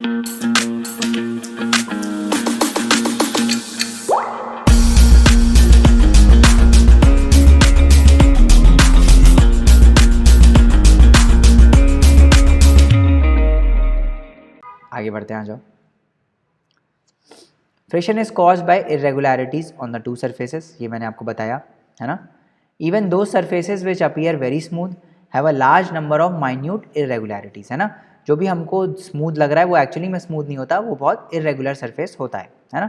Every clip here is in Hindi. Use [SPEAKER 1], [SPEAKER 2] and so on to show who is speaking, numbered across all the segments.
[SPEAKER 1] आगे बढ़ते हैं, आ जाओ। Friction is caused by irregularities on the two surfaces, ये मैंने आपको बताया है ना। Even though surfaces which appear very smooth have a large number of minute irregularities, है ना। जो भी हमको स्मूथ लग रहा है वो एक्चुअली में स्मूथ नहीं होता, वो बहुत इरेगुलर सरफेस होता है ना।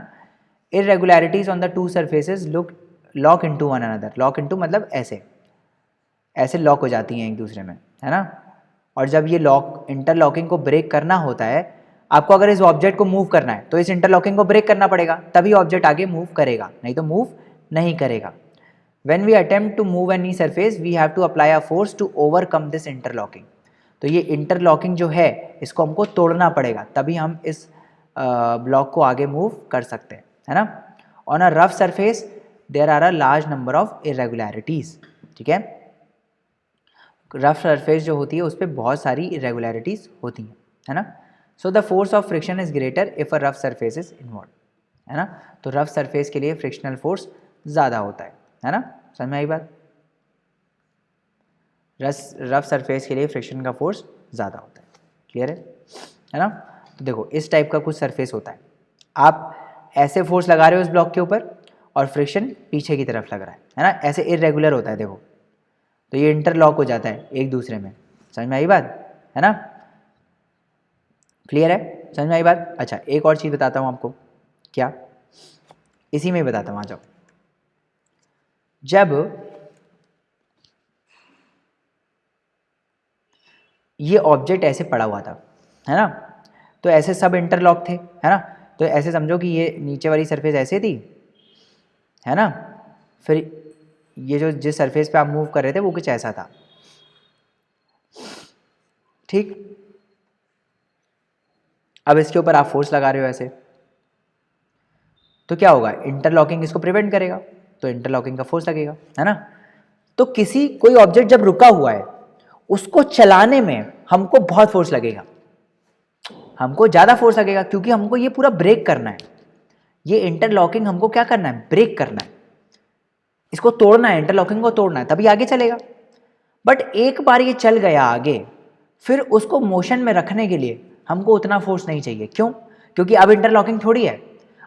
[SPEAKER 1] Irregularities on the two surfaces lock into one another, lock into मतलब ऐसे ऐसे लॉक हो जाती हैं एक दूसरे में, है ना। और जब ये लॉक इंटरलॉकिंग को ब्रेक करना होता है, आपको अगर इस ऑब्जेक्ट को मूव करना है तो इस इंटरलॉकिंग को ब्रेक करना पड़ेगा, तभी ऑब्जेक्ट आगे मूव करेगा, नहीं तो मूव नहीं करेगा। When we attempt to move any surface, we have to apply a force to overcome this interlocking. तो ये इंटरलॉकिंग जो है इसको हमको तोड़ना पड़ेगा, तभी हम इस ब्लॉक को आगे मूव कर सकते हैं, है ना। On a rough surface there are a large number of irregularities, ठीक है। रफ सरफेस जो होती है उस पर बहुत सारी इरेगुलरिटीज होती हैं, है ना। So the force of friction is greater if a rough surface is involve, है ना। तो रफ सरफेस के लिए फ्रिक्शनल फोर्स ज़्यादा होता है ना। समझ में आई बात। रफ सरफेस के लिए फ्रिक्शन का फोर्स ज़्यादा होता है, क्लियर है ना। तो देखो इस टाइप का कुछ सरफेस होता है, आप ऐसे फोर्स लगा रहे हो इस ब्लॉक के ऊपर और फ्रिक्शन पीछे की तरफ लग रहा है ना, ऐसे इरेगुलर होता है देखो, तो ये इंटरलॉक हो जाता है एक दूसरे में। समझ में आई बात, है ना, क्लियर है, समझ में आई बात। अच्छा एक और चीज़ बताता हूँ आपको, क्या, इसी में बताता हूँ, आ जाओ। जब ये ऑब्जेक्ट ऐसे पड़ा हुआ था, है ना, तो ऐसे सब इंटरलॉक थे, है ना। तो ऐसे समझो कि ये नीचे वाली सरफेस ऐसे थी, है ना, फिर ये जो जिस सरफेस पे आप मूव कर रहे थे वो कुछ ऐसा था, ठीक। अब इसके ऊपर आप फोर्स लगा रहे हो ऐसे, तो क्या होगा, इंटरलॉकिंग इसको प्रिवेंट करेगा, तो इंटरलॉकिंग का फोर्स लगेगा, है ना। तो कोई ऑब्जेक्ट जब रुका हुआ है उसको चलाने में हमको बहुत फोर्स लगेगा, हमको ज़्यादा फोर्स लगेगा, क्योंकि हमको ये पूरा ब्रेक करना है, ये इंटरलॉकिंग हमको क्या करना है, ब्रेक करना है, इसको तोड़ना है, इंटरलॉकिंग को तोड़ना है, तभी आगे चलेगा। बट एक बार ये चल गया आगे, फिर उसको मोशन में रखने के लिए हमको उतना फोर्स नहीं चाहिए। क्यों? क्योंकि अब इंटरलॉकिंग थोड़ी है,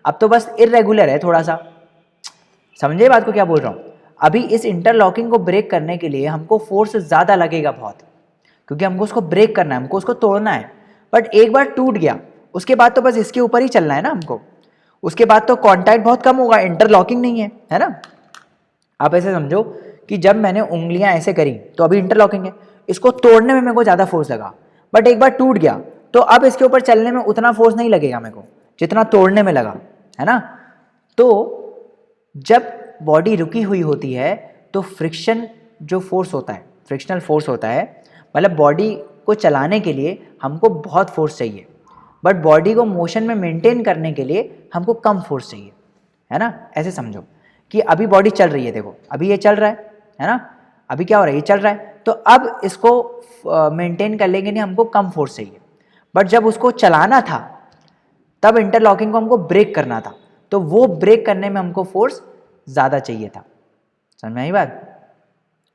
[SPEAKER 1] अब तो बस इरेगुलर है थोड़ा सा। समझे बात को क्या बोल रहा हूँ। अभी इस इंटरलॉकिंग को ब्रेक करने के लिए हमको फोर्स ज़्यादा लगेगा बहुत, क्योंकि हमको उसको ब्रेक करना है, हमको उसको तोड़ना है। बट एक बार टूट गया उसके बाद तो बस इसके ऊपर ही चलना है ना हमको, उसके बाद तो कांटेक्ट बहुत कम होगा, इंटरलॉकिंग नहीं है ना। आप ऐसे समझो कि जब मैंने उंगलियां ऐसे करी तो अभी इंटरलॉकिंग है, इसको तोड़ने में मेरे को ज़्यादा फोर्स लगा, बट एक बार टूट गया तो अब इसके ऊपर चलने में उतना फोर्स नहीं लगेगा मेरे को जितना तोड़ने में लगा, है ना। तो जब बॉडी रुकी हुई होती है तो फ्रिक्शन जो फोर्स होता है, फ्रिक्शनल फोर्स होता है, मतलब बॉडी को चलाने के लिए हमको बहुत फोर्स चाहिए, बट बॉडी को मोशन में मेंटेन करने के लिए हमको कम फोर्स चाहिए, है ना। ऐसे समझो कि अभी बॉडी चल रही है, देखो अभी ये चल रहा है ना, अभी क्या हो रहा है, ये चल रहा है, तो अब इसको मेंटेन कर लेंगे नहीं, हमको कम फोर्स चाहिए। बट जब उसको चलाना था तब इंटरलॉकिंग को हमको ब्रेक करना था, तो वो ब्रेक करने में हमको फोर्स ज़्यादा चाहिए था। समझ में आई बात,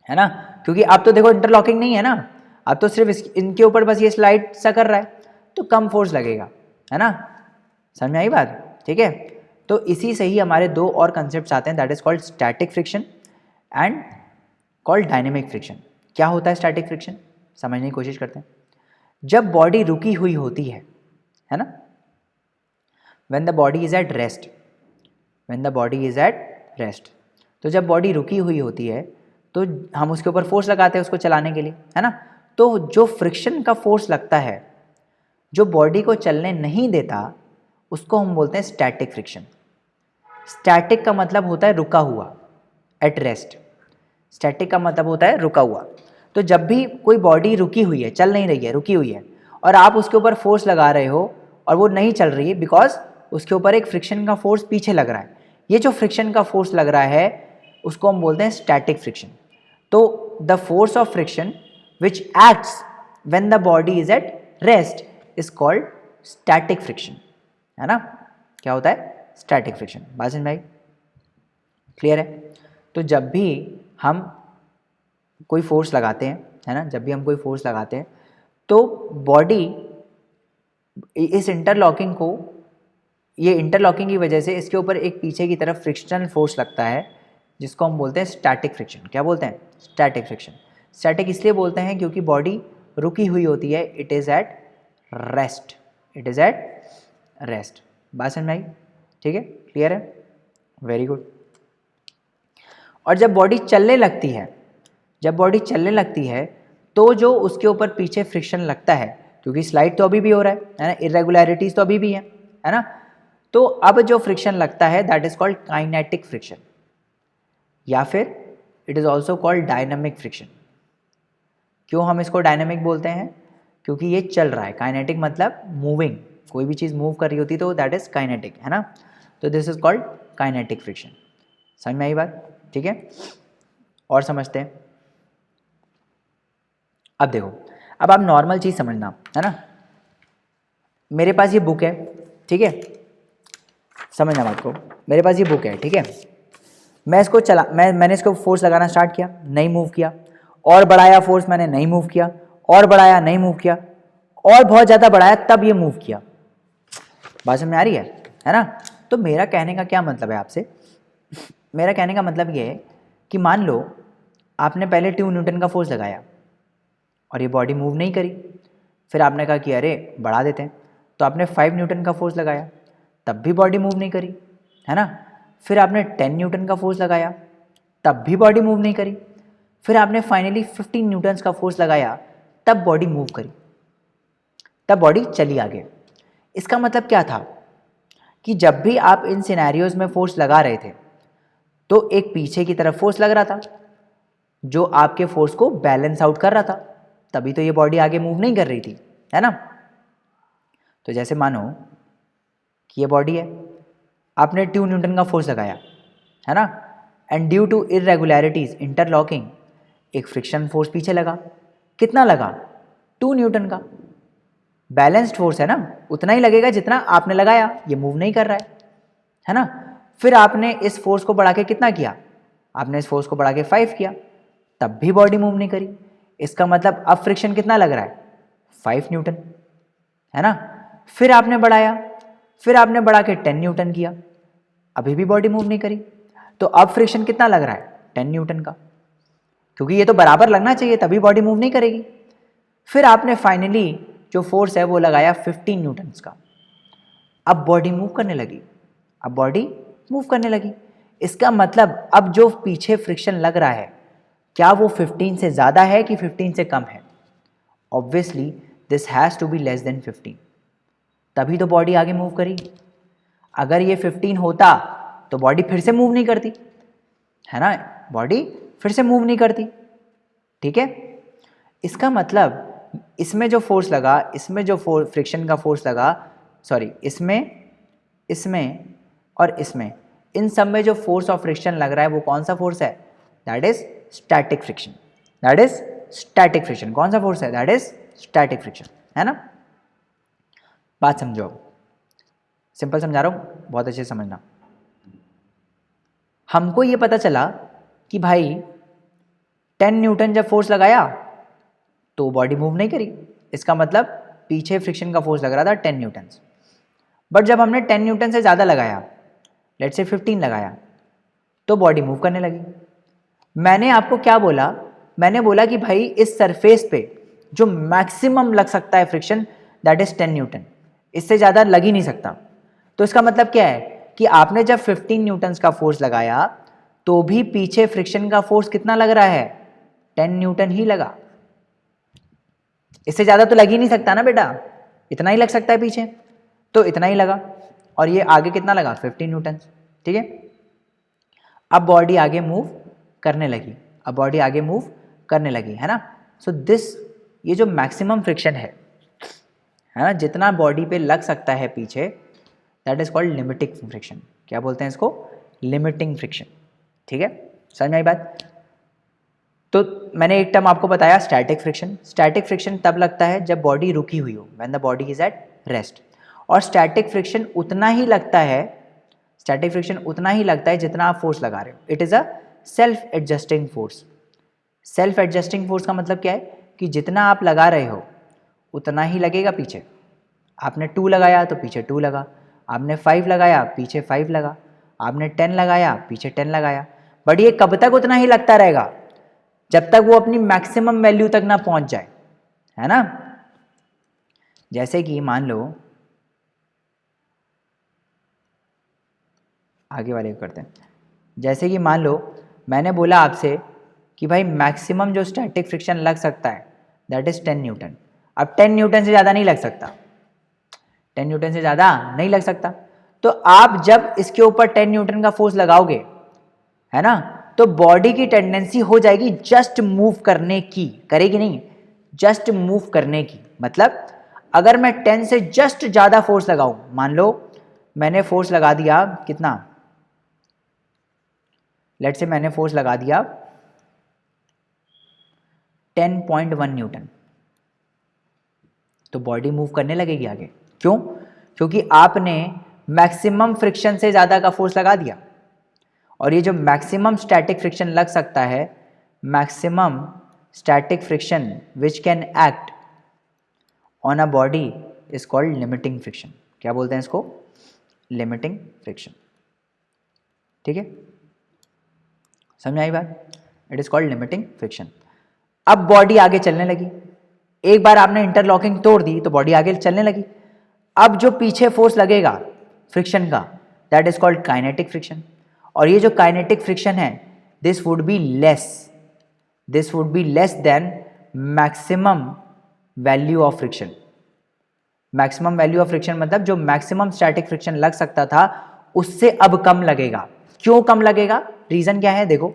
[SPEAKER 1] है ना। क्योंकि अब तो देखो इंटरलॉकिंग नहीं है ना, अब तो सिर्फ इनके ऊपर बस ये स्लाइड सा कर रहा है, तो कम फोर्स लगेगा, है ना। समझ में आई बात, ठीक है। तो इसी से ही हमारे दो और कंसेप्ट आते हैं, that is called static friction and called dynamic friction. क्या होता है स्टैटिक फ्रिक्शन, समझने की कोशिश करते हैं। जब बॉडी रुकी हुई होती है ना, when the body is at rest, when the body is at rest, तो जब बॉडी रुकी हुई होती है तो हम उसके ऊपर फोर्स लगाते हैं उसको चलाने के लिए, है ना। तो जो फ्रिक्शन का फोर्स लगता है जो बॉडी को चलने नहीं देता, उसको हम बोलते हैं स्टैटिक फ्रिक्शन। स्टैटिक का मतलब होता है रुका हुआ, एट रेस्ट। स्टैटिक का मतलब होता है रुका हुआ। तो जब भी कोई बॉडी रुकी हुई है, चल नहीं रही है, रुकी हुई है, और आप उसके ऊपर फोर्स लगा रहे हो और वो नहीं चल रही है, बिकॉज उसके ऊपर एक फ्रिक्शन का फोर्स पीछे लग रहा है, ये जो फ्रिक्शन का फोर्स लग रहा है उसको हम बोलते हैं स्टैटिक फ्रिक्शन। तो the force of friction which acts when the body is at rest is called static friction, है ना। क्या होता है? Static friction. बात समझ में आई? क्लियर है? तो जब भी हम कोई फोर्स लगाते हैं, है ना, जब भी हम कोई फोर्स लगाते हैं तो बॉडी इस इंटरलॉकिंग को, ये इंटरलॉकिंग की वजह से इसके ऊपर एक पीछे की तरफ फ्रिक्शनल फोर्स लगता है जिसको हम बोलते हैं स्टैटिक फ्रिक्शन। क्या बोलते हैं? Static friction. स्टैटिक इसलिए बोलते हैं क्योंकि बॉडी रुकी हुई होती है, it is at rest, it is at rest. बात समझ में आई? ठीक है, क्लियर है, वेरी गुड। और जब बॉडी चलने लगती है, जब बॉडी चलने लगती है तो जो उसके ऊपर पीछे फ्रिक्शन लगता है, क्योंकि स्लाइड तो अभी भी हो रहा है ना, इरेगुलरिटीज तो अभी भी है ना, तो अब जो फ्रिक्शन लगता है that is called kinetic friction, या फिर it is also called dynamic friction. क्यों हम इसको डायनामिक बोलते हैं? क्योंकि ये चल रहा है। काइनेटिक मतलब मूविंग, कोई भी चीज़ मूव कर रही होती तो दैट इज काइनेटिक, है ना। तो this is called kinetic friction. समझ में आई बात? ठीक है, और समझते हैं। अब देखो, अब आप नॉर्मल चीज़ समझना, है ना। मेरे पास ये बुक है, ठीक है, समझना बात को। मेरे पास ये बुक है, ठीक है, मैं इसको मैंने इसको फोर्स लगाना स्टार्ट किया, नहीं मूव किया, और बढ़ाया फोर्स मैंने, नहीं मूव किया, और बढ़ाया, नहीं मूव किया, और बहुत ज़्यादा बढ़ाया तब ये मूव किया। बात समझ में आ रही है ना। तो मेरा कहने का क्या मतलब है आपसे? मेरा कहने का मतलब ये है कि मान लो आपने पहले 2 न्यूटन का फोर्स लगाया और ये बॉडी मूव नहीं करी, फिर आपने कहा कि अरे बढ़ा देते हैं, तो आपने 5 न्यूटन का फोर्स लगाया, तब भी बॉडी मूव नहीं करी, है ना। फिर आपने 10 न्यूटन का फोर्स लगाया, तब भी बॉडी मूव नहीं करी। फिर आपने फाइनली 15 न्यूटन का फोर्स लगाया, तब बॉडी मूव करी, तब बॉडी चली आगे। इसका मतलब क्या था कि जब भी आप इन सिनेरियोज में फोर्स लगा रहे थे तो एक पीछे की तरफ फोर्स लग रहा था जो आपके फोर्स को बैलेंस आउट कर रहा था, तभी तो ये बॉडी आगे मूव नहीं कर रही थी, है ना। तो जैसे मानो कि ये बॉडी है, आपने 2 न्यूटन का फोर्स लगाया, है ना, and due to irregularities interlocking एक फ्रिक्शन फोर्स पीछे लगा। कितना लगा? 2 न्यूटन का। बैलेंस्ड फोर्स है ना, उतना ही लगेगा जितना आपने लगाया, ये मूव नहीं कर रहा है ना। फिर आपने इस फोर्स को बढ़ा के कितना किया? आपने इस फोर्स को बढ़ा के 5 किया, तब भी बॉडी मूव नहीं करी। इसका मतलब अब फ्रिक्शन कितना लग रहा है? 5 न्यूटन, है ना। फिर आपने बढ़ाया, फिर आपने बढ़ा के 10 न्यूटन किया, अभी भी बॉडी मूव नहीं करी। तो अब फ्रिक्शन कितना लग रहा है? 10 न्यूटन का, क्योंकि ये तो बराबर लगना चाहिए तभी बॉडी मूव नहीं करेगी। फिर आपने फाइनली जो फोर्स है वो लगाया 15 न्यूटन का, अब बॉडी मूव करने लगी, अब बॉडी मूव करने लगी। इसका मतलब अब जो पीछे फ्रिक्शन लग रहा है क्या वो 15 से ज़्यादा है कि 15 से कम है? Obviously this has to be less than 15, तभी तो बॉडी आगे मूव करी। अगर ये 15 होता तो बॉडी फिर से मूव नहीं करती, है ना, बॉडी फिर से मूव नहीं करती, ठीक है। इसका मतलब इसमें जो फोर्स लगा, इसमें जो फ्रिक्शन का फोर्स लगा, सॉरी इसमें, इसमें और इसमें, इन सब में जो फोर्स ऑफ फ्रिक्शन लग रहा है वो कौन सा फोर्स है? That is static friction, that is static friction. कौन सा फोर्स है? दैट इज स्टैटिक फ्रिक्शन, है ना। बात समझो, सिंपल समझा रहा हूँ, बहुत अच्छे से समझना। हमको ये पता चला कि भाई 10 न्यूटन जब फोर्स लगाया तो बॉडी मूव नहीं करी, इसका मतलब पीछे फ्रिक्शन का फोर्स लग रहा था 10 न्यूटन। बट जब हमने 10 न्यूटन से ज़्यादा लगाया, लेट्स से 15 लगाया, तो बॉडी मूव करने लगी। मैंने आपको क्या बोला? मैंने बोला कि भाई इस सरफेस पे जो मैक्सिमम लग सकता है फ्रिक्शन दैट इज 10 न्यूटन, इससे ज़्यादा लग ही नहीं सकता। तो इसका मतलब क्या है कि आपने जब 15 न्यूटन का फोर्स लगाया तो भी पीछे फ्रिक्शन का फोर्स कितना लग रहा है? 10 न्यूटन ही लगा, इससे ज़्यादा तो लग ही नहीं सकता ना बेटा, इतना ही लग सकता है पीछे, तो इतना ही लगा। और ये आगे कितना लगा? 15 न्यूटन, ठीक है। अब बॉडी आगे मूव करने लगी, अब बॉडी आगे मूव करने लगी, है ना। सो दिस, ये जो मैक्सिमम फ्रिक्शन है ना, जितना बॉडी पे लग सकता है पीछे, that is called limiting friction. क्या बोलते हैं इसको? लिमिटिंग फ्रिक्शन, ठीक है। समझ में आई बात? तो मैंने एक टर्म आपको बताया स्टैटिक फ्रिक्शन। स्टैटिक फ्रिक्शन तब लगता है जब बॉडी रुकी हुई हो, when the body is at rest. और स्टैटिक फ्रिक्शन उतना ही लगता है, स्टैटिक फ्रिक्शन उतना ही लगता है जितना आप फोर्स लगा रहे हो। It is a self adjusting force. Self adjusting force का मतलब क्या है कि जितना आप लगा रहे हो उतना ही लगेगा पीछे। आपने 2 लगाया तो पीछे 2 लगा, आपने 5 लगाया पीछे 5 लगा, आपने 10 लगाया पीछे 10 लगाया। बट ये कब तक उतना ही लगता रहेगा? जब तक वो अपनी मैक्सिमम वैल्यू तक ना पहुंच जाए, है ना। जैसे कि मान लो, आगे वाले को करते हैं। जैसे कि मान लो मैंने बोला आपसे कि भाई मैक्सिमम जो स्टैटिक फ्रिक्शन लग सकता है दैट इज 10 न्यूटन। अब 10 न्यूटन से ज़्यादा नहीं लग सकता, 10 न्यूटन से ज़्यादा नहीं लग सकता। तो आप जब इसके ऊपर 10 न्यूटन का फोर्स लगाओगे, है ना, तो बॉडी की टेंडेंसी हो जाएगी जस्ट मूव करने की, करेगी नहीं, जस्ट मूव करने की। मतलब अगर मैं 10 से जस्ट ज़्यादा फोर्स लगाऊं, मान लो मैंने फोर्स लगा दिया कितना, लेट्स से मैंने फोर्स लगा दिया 10.1 न्यूटन, तो बॉडी मूव करने लगेगी आगे। क्यों? क्योंकि आपने मैक्सिमम फ्रिक्शन से ज़्यादा का फोर्स लगा दिया। और ये जो मैक्सिमम स्टैटिक फ्रिक्शन लग सकता है, maximum static friction which can act on a body is called limiting friction. क्या बोलते हैं इसको? Limiting friction. ठीक है, समझ आई बात? It is called limiting friction. अब बॉडी आगे चलने लगी, एक बार आपने इंटरलॉकिंग तोड़ दी तो बॉडी आगे चलने लगी। अब जो पीछे फोर्स लगेगा फ्रिक्शन का that is called kinetic friction. और ये जो काइनेटिक फ्रिक्शन है this would be less then maximum value of friction. Maximum value of friction मतलब जो मैक्सिमम स्टैटिक फ्रिक्शन लग सकता था उससे अब कम लगेगा। क्यों कम लगेगा? रीजन क्या है? देखो,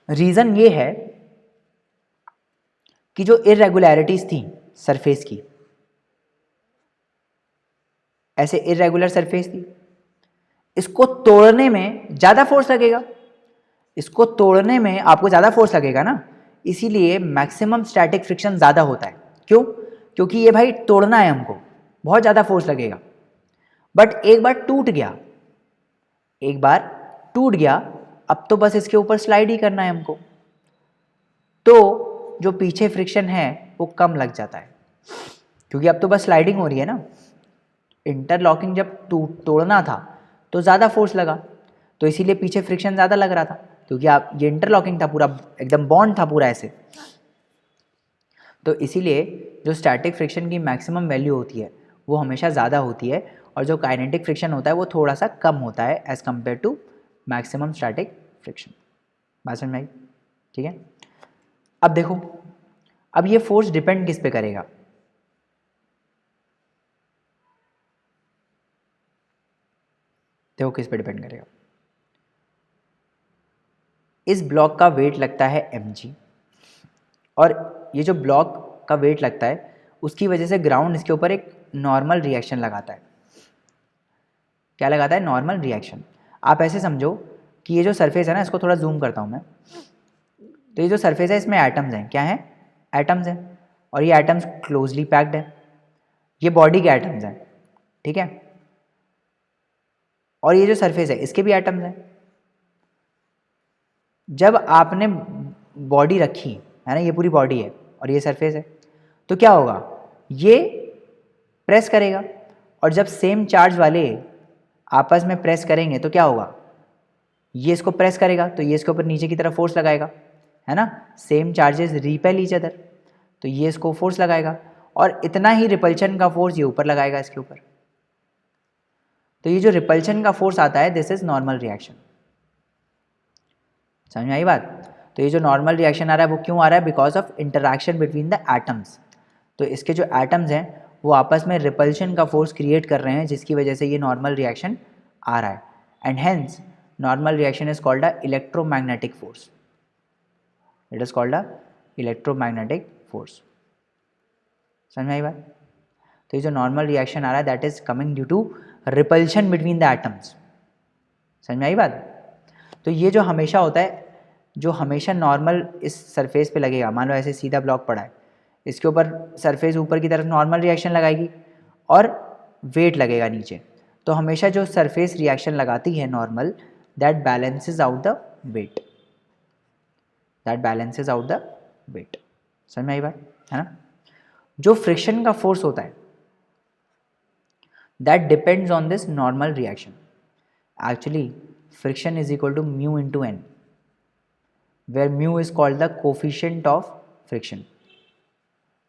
[SPEAKER 1] रीजन ये है कि जो इरेगुलरिटीज थी सरफेस की, ऐसे इरेगुलर सरफेस थी, इसको तोड़ने में ज़्यादा फोर्स लगेगा, इसको तोड़ने में आपको ज़्यादा फोर्स लगेगा ना, इसीलिए मैक्सिमम स्टैटिक फ्रिक्शन ज़्यादा होता है। क्यों? क्योंकि ये भाई तोड़ना है हमको, बहुत ज़्यादा फोर्स लगेगा। बट एक बार टूट गया, एक बार टूट गया, अब तो बस इसके ऊपर स्लाइड ही करना है हमको, तो जो पीछे फ्रिक्शन है वो कम लग जाता है, क्योंकि अब तो बस स्लाइडिंग हो रही है ना। इंटरलॉकिंग जब तोड़ना था तो ज़्यादा फोर्स लगा, तो इसीलिए पीछे फ्रिक्शन ज़्यादा लग रहा था, क्योंकि आप ये इंटरलॉकिंग था, पूरा एकदम बॉन्ड था पूरा ऐसे। तो इसीलिए जो स्टैटिक फ्रिक्शन की मैक्सिमम वैल्यू होती है वो हमेशा ज़्यादा होती है, और जो काइनेटिक फ्रिक्शन होता है वो थोड़ा सा कम होता है as compare to maximum static friction. बात समझ में आई? ठीक है। अब देखो, अब ये फोर्स डिपेंड किस पे करेगा? देखो किस पे डिपेंड करेगा। इस ब्लॉक का वेट लगता है mg, और ये जो ब्लॉक का वेट लगता है उसकी वजह से ग्राउंड इसके ऊपर एक नॉर्मल रिएक्शन लगाता है। क्या लगाता है? Normal reaction. आप ऐसे समझो कि ये जो सरफेस है ना, इसको थोड़ा जूम करता हूँ मैं, तो ये जो सरफेस है इसमें एटम्स हैं। क्या हैं? एटम्स हैं, और ये एटम्स क्लोजली पैक्ड है, ये बॉडी के एटम्स हैं, ठीक है। और ये जो सरफेस है इसके भी एटम्स हैं। जब आपने बॉडी रखी है ना, ये पूरी बॉडी है और ये सरफेस है, तो क्या होगा? ये प्रेस करेगा, और जब सेम चार्ज वाले आपस में प्रेस करेंगे तो क्या होगा? ये इसको प्रेस करेगा तो ये इसके ऊपर नीचे की तरफ फोर्स लगाएगा, है ना। Same charges repel each other, तो ये इसको फोर्स लगाएगा, और इतना ही रिपल्शन का फोर्स ये ऊपर लगाएगा इसके ऊपर। तो ये जो रिपल्शन का फोर्स आता है दिस इज नॉर्मल रिएक्शन। समझ में आई बात? तो ये जो नॉर्मल रिएक्शन आ रहा है वो क्यों आ रहा है? Because of interaction between the atoms. तो इसके जो एटम्स हैं वो आपस में रिपल्शन का फोर्स क्रिएट कर रहे हैं, जिसकी वजह से ये नॉर्मल रिएक्शन आ रहा है। And hence normal reaction is called a electromagnetic force. It is called a electromagnetic force. समझ में आई बात? तो ये जो नॉर्मल रिएक्शन आ रहा है that is coming due to repulsion between the atoms. समझ में आई बात? तो ये जो हमेशा होता है, जो हमेशा नॉर्मल इस सरफेस पे लगेगा, मान लो ऐसे सीधा ब्लॉक पड़ा है, इसके ऊपर सरफेस ऊपर की तरफ नॉर्मल रिएक्शन लगाएगी, और वेट लगेगा नीचे, तो हमेशा जो सरफेस रिएक्शन लगाती है normal, that balances out the weight, that balances out the weight. समझ में आई बात, है ना। जो फ्रिक्शन का फोर्स होता है that depends on this normal reaction. Actually friction is equal to mu into N, where mu is called the coefficient of friction,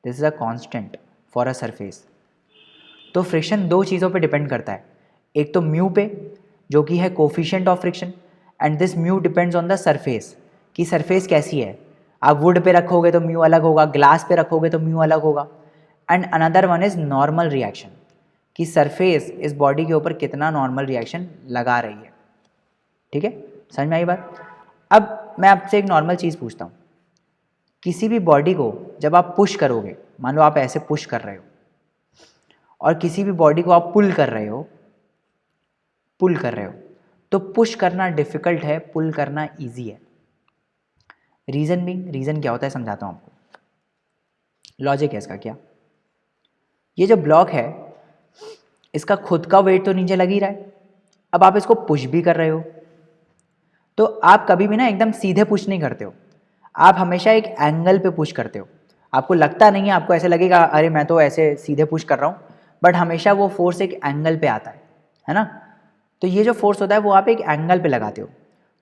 [SPEAKER 1] this is a constant for a surface. तो फ्रिक्शन दो चीज़ों पे डिपेंड करता है, एक तो म्यू पे जो कि है coefficient of friction, and this mu depends on the surface, कि सरफेस कैसी है। आप वुड पे रखोगे तो म्यू अलग होगा, ग्लास पे रखोगे तो म्यू अलग होगा। And another one is normal reaction, कि सरफेस इस बॉडी के ऊपर कितना नॉर्मल रिएक्शन लगा रही है। ठीक है, समझ में आई बात। अब मैं आपसे एक नॉर्मल चीज़ पूछता हूँ, किसी भी बॉडी को जब आप पुश करोगे, मान लो आप ऐसे पुश कर रहे हो, और किसी भी बॉडी को आप पुल कर रहे हो, तो पुश करना डिफिकल्ट है, पुल करना इजी है। रीज़न क्या होता है समझाता हूँ आपको। लॉजिक है इसका क्या, ये जो ब्लॉक है इसका खुद का वेट तो नीचे लग ही रहा है, अब आप इसको पुश भी कर रहे हो, तो आप कभी भी ना एकदम सीधे पुश नहीं करते हो, आप हमेशा एक एंगल पे पुश करते हो। आपको लगता नहीं है, आपको ऐसे लगेगा अरे मैं तो ऐसे सीधे पुश कर रहा हूँ, बट हमेशा वो फोर्स एक एंगल पे आता है ना। तो ये जो फोर्स होता है वो आप एक एंगल पे लगाते हो।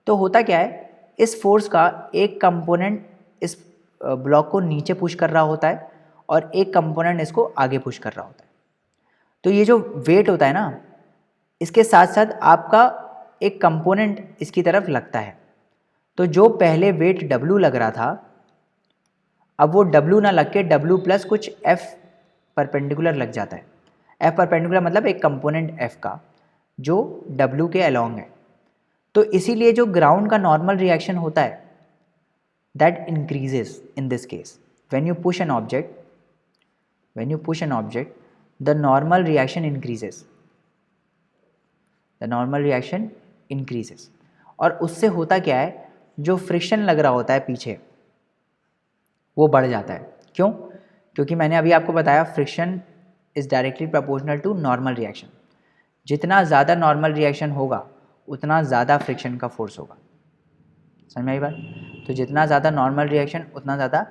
[SPEAKER 1] तो होता क्या है, इस फोर्स का एक कंपोनेंट इस ब्लॉक को नीचे पुश कर रहा होता है और एक कंपोनेंट इसको आगे पुश कर रहा होता है। तो ये जो वेट होता है ना, इसके साथ साथ आपका एक कंपोनेंट इसकी तरफ लगता है। तो जो पहले वेट W लग रहा था, अब वो W ना लग के W प्लस कुछ F परपेंडिकुलर लग जाता है। F परपेंडिकुलर मतलब एक कंपोनेंट F का जो W के अलॉन्ग है। तो इसीलिए जो ग्राउंड का नॉर्मल रिएक्शन होता है that increases in this case when you push an object, the normal reaction increases, और उससे होता क्या है, जो फ्रिक्शन लग रहा होता है पीछे वो बढ़ जाता है। क्यों? क्योंकि मैंने अभी आपको बताया friction is directly proportional to normal reaction. जितना ज़्यादा नॉर्मल रिएक्शन होगा उतना ज़्यादा फ्रिक्शन का फोर्स होगा। समझ में आई बात। तो जितना ज़्यादा नॉर्मल रिएक्शन उतना ज़्यादा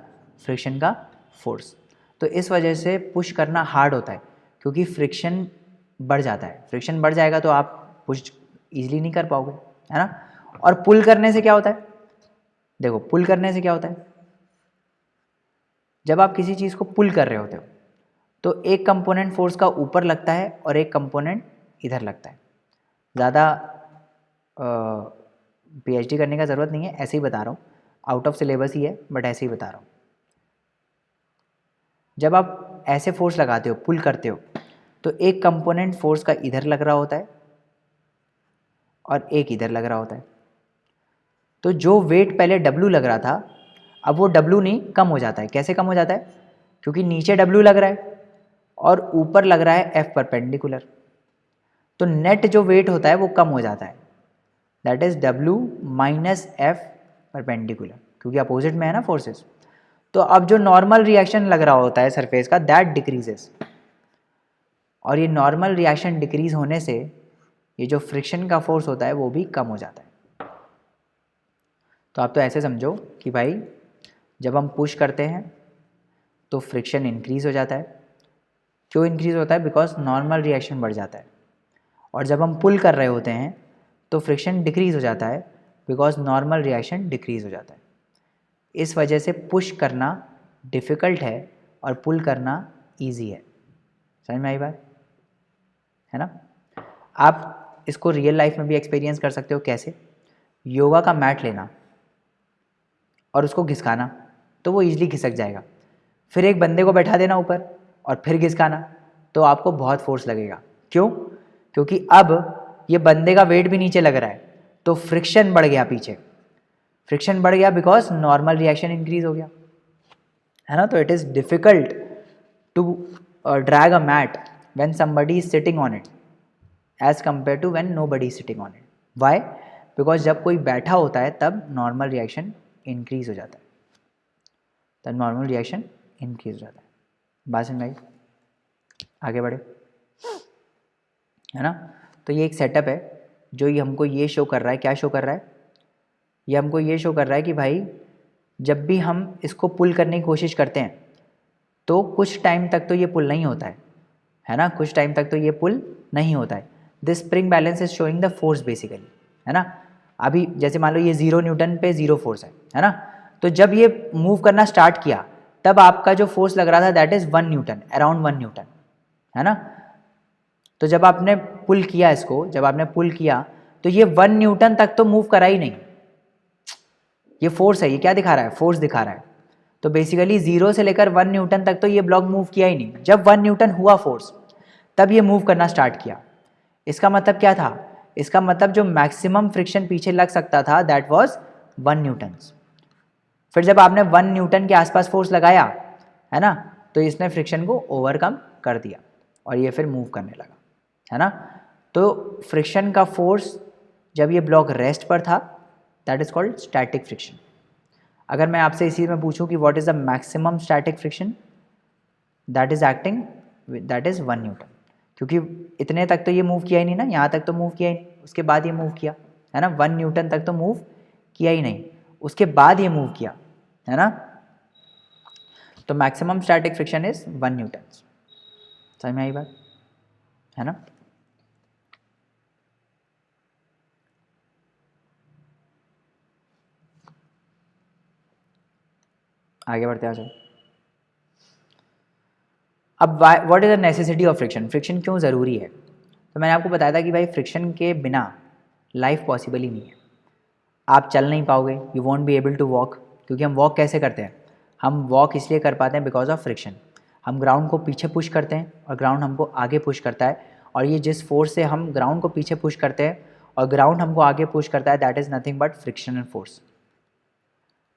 [SPEAKER 1] फ्रिक्शन का फोर्स। तो इस वजह से पुश करना हार्ड होता है, क्योंकि फ्रिक्शन बढ़ जाता है। फ्रिक्शन बढ़ जाएगा तो आप पुश ईजिली नहीं कर पाओगे, है ना। और पुल करने से क्या होता है, देखो पुल करने से क्या होता है, जब आप किसी चीज़ को पुल कर रहे होते हो तो एक कंपोनेंट फोर्स का ऊपर लगता है और एक कंपोनेंट इधर लगता है। ज़्यादा PhD करने का ज़रूरत नहीं है, ऐसे ही बता रहा हूँ, आउट ऑफ सिलेबस ही है बट ऐसे ही बता रहा हूँ। जब आप ऐसे फोर्स लगाते हो, पुल करते हो, तो एक कंपोनेंट फोर्स का इधर लग रहा होता है और एक इधर लग रहा होता है। तो जो वेट पहले W लग रहा था, अब वो W नहीं, कम हो जाता है। कैसे कम हो जाता है? क्योंकि नीचे W लग रहा है और ऊपर लग रहा है F परपेंडिकुलर, तो नेट जो वेट होता है वो कम हो जाता है, that is W minus F perpendicular, क्योंकि अपोजिट में है ना फोर्सेस। तो अब जो नॉर्मल रिएक्शन लग रहा होता है सरफेस का दैट डिक्रीजेस, और ये नॉर्मल रिएक्शन डिक्रीज होने से ये जो फ्रिक्शन का फोर्स होता है वो भी कम हो जाता है। तो आप तो ऐसे समझो कि भाई जब हम पुश करते हैं तो फ्रिक्शन इंक्रीज हो जाता है। क्यों इंक्रीज होता है? बिकॉज नॉर्मल रिएक्शन बढ़ जाता है। और जब हम पुल कर रहे होते हैं तो फ्रिक्शन डिक्रीज हो जाता है, बिकॉज नॉर्मल रिएक्शन डिक्रीज हो जाता है। इस वजह से पुश करना डिफ़िकल्ट है और पुल करना ईजी है। समझ में आई बात, है ना। आप इसको रियल लाइफ में भी एक्सपीरियंस कर सकते हो। कैसे? योगा का मैट लेना और उसको घिसकाना, तो वो ईजिली घिसक जाएगा। फिर एक बंदे को बैठा देना ऊपर और फिर घिसकाना, तो आपको बहुत फोर्स लगेगा। क्यों? क्योंकि अब ये बंदे का वेट भी नीचे लग रहा है, तो फ्रिक्शन बढ़ गया पीछे। फ्रिक्शन बढ़ गया बिकॉज नॉर्मल रिएक्शन इंक्रीज हो गया, है ना। तो it is difficult to drag a mat when somebody is sitting on it as compare to when nobody is sitting on it. Why? Because जब कोई बैठा होता है तब नॉर्मल रिएक्शन इंक्रीज हो जाता है, तब नॉर्मल रिएक्शन इंक्रीज हो जाता है। बात समझ में आई? आगे बढ़े। है ना। तो ये एक सेटअप है जो ये हमको ये शो कर रहा है, क्या शो कर रहा है, ये हमको ये शो कर रहा है कि भाई जब भी हम इसको पुल करने की कोशिश करते हैं तो कुछ टाइम तक तो ये पुल नहीं होता है ना, कुछ टाइम तक तो ये पुल नहीं होता है। This spring balance is showing the force basically, है ना। अभी जैसे मान लो ये 0 न्यूटन पे 0 फोर्स है ना। तो जब ये मूव करना स्टार्ट किया तब आपका जो फोर्स लग रहा था that is 1 Newton, around 1 Newton, है ना। तो जब आपने पुल किया इसको, जब आपने पुल किया तो ये 1 न्यूटन तक तो मूव करा ही नहीं, ये फोर्स है, ये क्या दिखा रहा है, फोर्स दिखा रहा है। तो बेसिकली 0 से लेकर 1 न्यूटन तक तो ये ब्लॉक मूव किया ही नहीं। जब 1 न्यूटन हुआ फोर्स तब ये मूव करना स्टार्ट किया। इसका मतलब क्या था, इसका मतलब जो मैक्सिमम फ्रिक्शन पीछे लग सकता था दैट वाज 1 न्यूटन। फिर जब आपने 1 न्यूटन के आसपास फोर्स लगाया, है ना, तो इसने फ्रिक्शन को ओवरकम कर दिया और ये फिर मूव करने लगा, है ना। तो फ्रिक्शन का फोर्स जब ये ब्लॉक रेस्ट पर था that is called static friction. अगर मैं आपसे इसी में पूछूं कि what is the maximum static friction, that is acting, that is 1 Newton, क्योंकि इतने तक तो ये मूव किया ही नहीं ना, यहाँ तक तो मूव किया ही नहीं, उसके बाद ये मूव किया, है ना। 1 न्यूटन तक तो मूव किया ही नहीं, उसके बाद ये मूव किया, है ना। तो maximum static friction is 1 Newton. समझ में आई बात, है ना। आगे बढ़ते हैं। अब what is the necessity of friction, friction क्यों ज़रूरी है। तो मैंने आपको बताया था कि भाई फ्रिक्शन के बिना लाइफ पॉसिबल ही नहीं है। आप चल नहीं पाओगे, you won't be able to walk, क्योंकि हम वॉक कैसे करते हैं, हम वॉक इसलिए कर पाते हैं बिकॉज ऑफ फ्रिक्शन। हम ग्राउंड को पीछे पुश करते हैं और ग्राउंड हमको आगे पुश करता है, और ये जिस फोर्स से हम ग्राउंड को पीछे पुश करते हैं और ग्राउंड हमको आगे पुश करता है that is nothing but frictional force,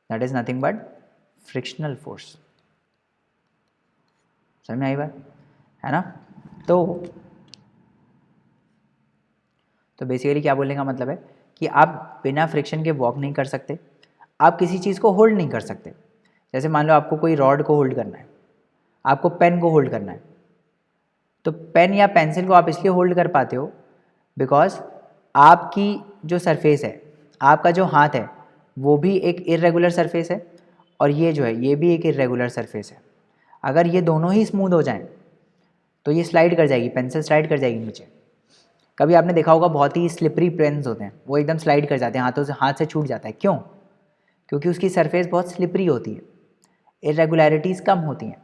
[SPEAKER 1] that is nothing but frictional force. समझ में आई बात, है ना। तो बेसिकली क्या बोलने का मतलब है कि आप बिना फ्रिक्शन के वॉक नहीं कर सकते, आप किसी चीज़ को होल्ड नहीं कर सकते। जैसे मान लो आपको कोई रॉड को होल्ड करना है, आपको पेन को होल्ड करना है, तो पेन या पेंसिल को आप इसलिए होल्ड कर पाते हो बिकॉज आपकी जो सरफेस है, आपका जो हाथ है वो भी एक इर्रेगुलर सरफेस है और ये जो है ये भी एक इर्रेगुलर सरफेस है। अगर ये दोनों ही स्मूथ हो जाएं तो ये स्लाइड कर जाएगी, पेंसिल स्लाइड कर जाएगी नीचे। कभी आपने देखा होगा बहुत ही स्लिपरी पेन्स होते हैं, वो एकदम स्लाइड कर जाते हैं, हाथ से छूट जाता है। क्यों, क्योंकि उसकी सरफेस बहुत स्लिपरी होती है, इरेगुलरिटीज़ कम होती हैं,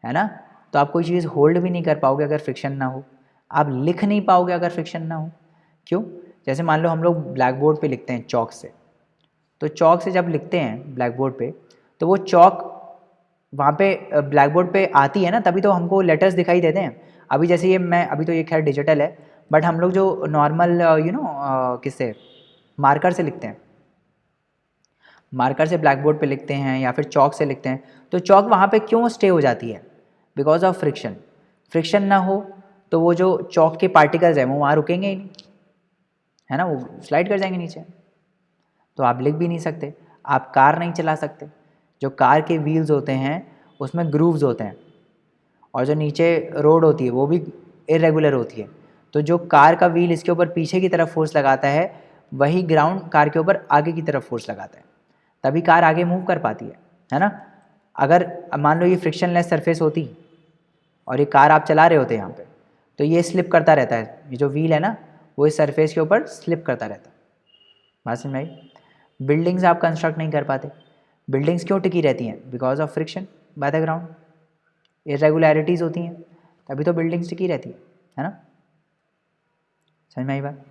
[SPEAKER 1] है ना। तो आप कोई चीज़ होल्ड भी नहीं कर पाओगे अगर फ्रिक्शन ना हो, आप लिख नहीं पाओगे अगर फ्रिक्शन ना हो। क्यों, जैसे मान लो हम लोग ब्लैक बोर्ड पर लिखते हैं चौक से, तो चौक से जब लिखते हैं ब्लैक बोर्ड पे तो वो चौक वहाँ पे ब्लैक बोर्ड पे आती है ना, तभी तो हमको लेटर्स दिखाई देते हैं। अभी जैसे ये मैं अभी तो ये खैर डिजिटल है, बट हम लोग जो नॉर्मल किससे मार्कर से लिखते हैं, मार्कर से ब्लैक बोर्ड पे लिखते हैं या फिर चौक से लिखते हैं, तो चौक वहाँ पे क्यों स्टे हो जाती है, बिकॉज ऑफ फ्रिक्शन। फ्रिक्शन ना हो तो वो जो चौक के पार्टिकल्स हैं वो वहाँ रुकेंगे ही नहीं, है ना, वो स्लाइड कर जाएंगे नीचे। तो आप लिख भी नहीं सकते, आप कार नहीं चला सकते। जो कार के व्हील्स होते हैं उसमें ग्रूव्स होते हैं और जो नीचे रोड होती है वो भी इरेगुलर होती है। तो जो कार का व्हील इसके ऊपर पीछे की तरफ फोर्स लगाता है वही ग्राउंड कार के ऊपर आगे की तरफ फोर्स लगाता है, तभी कार आगे मूव कर पाती है ना। अगर मान लो ये फ्रिक्शनलेस सरफेस होती और ये कार आप चला रहे होते यहाँ पे, तो ये स्लिप करता रहता है, ये जो व्हील है ना वो इस सरफेस के ऊपर स्लिप करता रहता है। बात समझ में आई। बिल्डिंग्स आप कंस्ट्रक्ट नहीं कर पाते, बिल्डिंग्स क्यों टिकी रहती हैं, because of friction by the ground, irregularities होती हैं तभी तो बिल्डिंग्स टिकी रहती है ना। समझ में आई बात।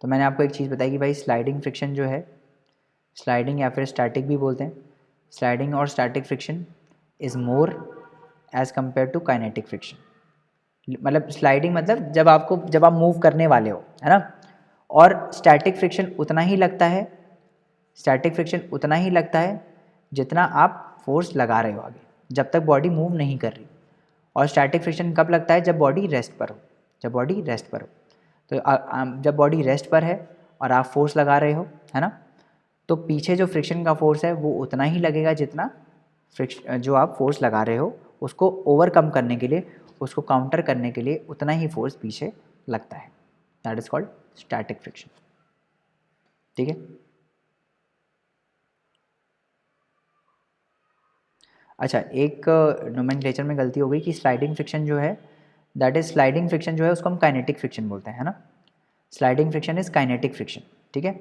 [SPEAKER 1] तो मैंने आपको एक चीज़ बताई कि भाई स्लाइडिंग फ्रिक्शन जो है, स्लाइडिंग या फिर स्टैटिक भी बोलते हैं, स्लाइडिंग और static friction is more as compare to kinetic friction. मतलब स्लाइडिंग मतलब जब आप मूव करने वाले हो, है ना, और स्टैटिक फ्रिक्शन उतना ही लगता है, स्टैटिक फ्रिक्शन उतना ही लगता है जितना आप फोर्स लगा रहे हो आगे, जब तक बॉडी मूव नहीं कर रही। और स्टैटिक फ्रिक्शन कब लगता है, जब बॉडी रेस्ट पर हो, जब बॉडी रेस्ट पर हो। तो जब बॉडी रेस्ट पर है और आप फोर्स लगा रहे हो, है ना, तो पीछे जो फ्रिक्शन का फोर्स है वो उतना ही लगेगा जितना जो आप फोर्स लगा रहे हो उसको ओवरकम करने के लिए उसको काउंटर करने के लिए उतना ही फोर्स पीछे लगता है, that is called static friction. ठीक है। अच्छा, एक नोमेनक्लेचर में गलती हो गई कि स्लाइडिंग फ्रिक्शन जो है, दैट इज स्लाइडिंग फ्रिक्शन जो है उसको हम काइनेटिक फ्रिक्शन बोलते हैं, है ना। Sliding friction is kinetic friction. ठीक है।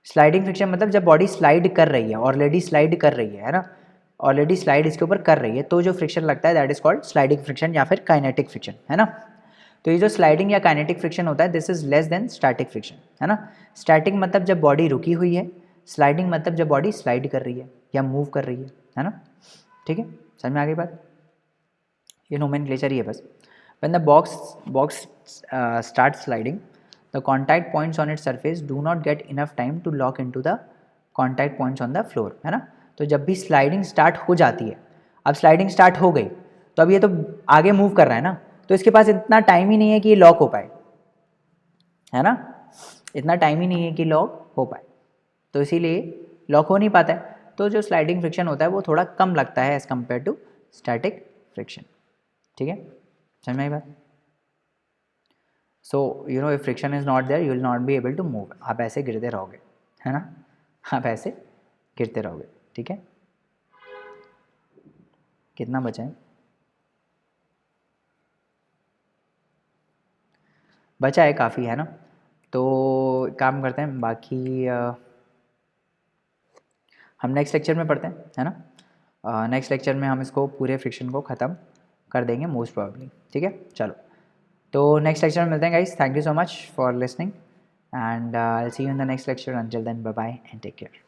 [SPEAKER 1] स्लाइडिंग फ्रिक्शन मतलब जब बॉडी स्लाइड कर रही है, ऑलरेडी स्लाइड कर रही है ना, ऑलरेडी स्लाइड इसके ऊपर कर रही है, तो जो फ्रिक्शन लगता है that is called sliding friction या फिर काइनेटिक फ्रिक्शन, है ना। तो ये जो स्लाइडिंग या काइनेटिक फ्रिक्शन होता है this is less than static friction, है ना। स्टैटिक मतलब जब बॉडी रुकी हुई है, स्लाइडिंग मतलब जब बॉडी स्लाइड कर रही है या मूव कर रही है ना। ठीक है, समझ में आ गई बात। ये नोमेनक्लेचर ही है बस। When the box start sliding the contact points on its surface do not get enough time to lock into the contact points on the floor, है ना। तो जब भी स्लाइडिंग स्टार्ट हो जाती है, अब स्लाइडिंग स्टार्ट हो गई तो अब ये तो आगे मूव कर रहा है ना, तो इसके पास इतना टाइम ही नहीं है कि ये लॉक हो पाए, है ना। इतना टाइम ही नहीं है कि लॉक हो पाए, तो इसीलिए लॉक हो नहीं पाता है। तो जो स्लाइडिंग फ्रिक्शन होता है वो थोड़ा कम लगता है as compare to static friction. ठीक है, समझ में आई बात। So you know if friction is not there you will not be able to move, आप ऐसे गिरते रहोगे, है ना, आप ऐसे गिरते रहोगे। ठीक है, कितना बचा है? बचा है काफ़ी, है ना। तो काम करते हैं, बाकी हम नेक्स्ट लेक्चर में पढ़ते हैं, है ना। नेक्स्ट लेक्चर में हम इसको पूरे फ्रिक्शन को ख़त्म कर देंगे मोस्ट प्रोबेबली। ठीक है, चलो तो नेक्स्ट लेक्चर में मिलते हैं guys. Thank you so much for listening and I will see you in the next lecture. Until then bye bye and take care.